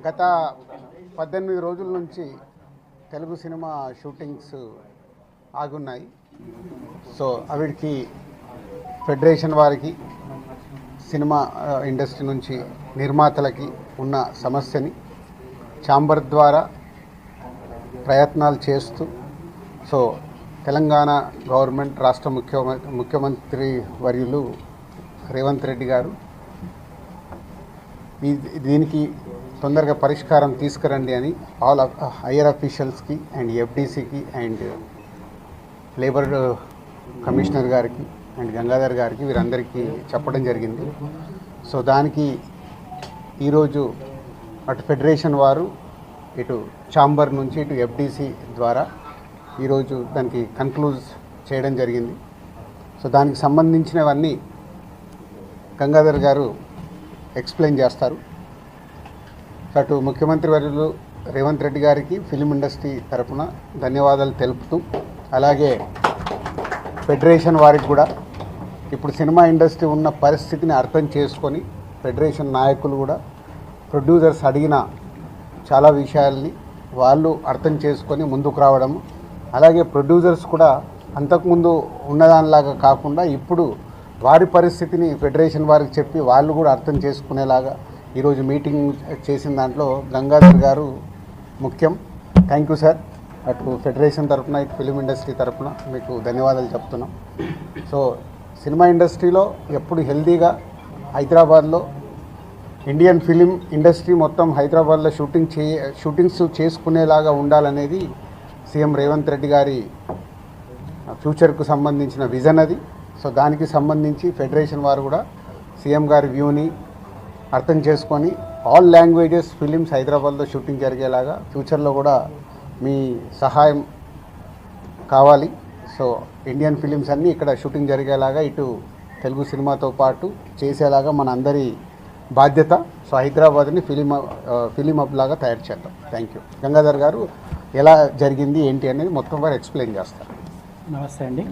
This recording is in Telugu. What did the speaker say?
గత 18 రోజుల నుంచి తెలుగు సినిమా షూటింగ్స్ ఆగున్నాయి. సో అవిడికి ఫెడరేషన్ వారికి, సినిమా ఇండస్ట్రీ నుంచి నిర్మాతలకి ఉన్న సమస్యని ఛాంబర్ ద్వారా ప్రయత్నాలు చేస్తూ సో తెలంగాణ గవర్నమెంట్ రాష్ట్ర ముఖ్యమంత్రి వర్యులు రేవంత్ రెడ్డి గారు దీనికి తొందరగా పరిష్కారం తీసుకురండి అని ఆల్ హైయర్ అఫీషియల్స్కి అండ్ ఎఫ్డీసీకి అండ్ లేబర్ కమిషనర్ గారికి అండ్ గంగాధర్ గారికి వీరందరికీ చెప్పడం జరిగింది. సో దానికి ఈరోజు అటు ఫెడరేషన్ వారు ఇటు ఛాంబర్ నుంచి ఇటు ఎఫ్డీసీ ద్వారా ఈరోజు దానికి కన్క్లూజ్ చేయడం జరిగింది. సో దానికి సంబంధించినవన్నీ గంగాధర్ గారు ఎక్స్ప్లెయిన్ చేస్తారు. అటు ముఖ్యమంత్రి వర్యులు రేవంత్ రెడ్డి గారికి ఫిలిం ఇండస్ట్రీ తరఫున ధన్యవాదాలు తెలుపుతూ, అలాగే ఫెడరేషన్ వారికి కూడా ఇప్పుడు సినిమా ఇండస్ట్రీ ఉన్న పరిస్థితిని అర్థం చేసుకొని ఫెడరేషన్ నాయకులు కూడా ప్రొడ్యూసర్స్ అడిగిన చాలా విషయాల్ని వాళ్ళు అర్థం చేసుకొని ముందుకు రావడం, అలాగే ప్రొడ్యూసర్స్ కూడా అంతకుముందు ఉన్నదానిలాగా కాకుండా ఇప్పుడు వారి పరిస్థితిని ఫెడరేషన్ వారికి చెప్పి వాళ్ళు కూడా అర్థం చేసుకునేలాగా ఈరోజు మీటింగ్ చేసిన దాంట్లో గంగాధర్ గారు ముఖ్యం. Thank you sir. అటు ఫెడరేషన్ తరఫున ఇటు ఫిలిం ఇండస్ట్రీ తరఫున మీకు ధన్యవాదాలు చెప్తున్నాం. సో సినిమా ఇండస్ట్రీలో ఎప్పుడు హెల్తీగా హైదరాబాద్లో ఇండియన్ ఫిలిం ఇండస్ట్రీ మొత్తం హైదరాబాద్లో షూటింగ్స్ చేసుకునేలాగా ఉండాలనేది సీఎం రేవంత్ రెడ్డి గారి ఫ్యూచర్కు సంబంధించిన విజన్ అది. సో దానికి సంబంధించి ఫెడరేషన్ వారు కూడా సీఎం గారి వ్యూని అర్థం చేసుకొని ఆల్ లాంగ్వేజెస్ ఫిలిమ్స్ హైదరాబాద్లో షూటింగ్ జరిగేలాగా ఫ్యూచర్లో కూడా మీ సహాయం కావాలి. సో ఇండియన్ ఫిలిమ్స్ అన్నీ ఇక్కడ షూటింగ్ జరిగేలాగా ఇటు తెలుగు సినిమాతో పాటు చేసేలాగా మన అందరి బాధ్యత. సో హైదరాబాద్ని ఫిలిం హబ్ లాగా తయారు చేద్దాం. Thank you. గంగాధర్ గారు ఎలా జరిగింది ఏంటి అనేది మొత్తం వారు ఎక్స్ప్లెయిన్ చేస్తారు. నమస్తే అండి.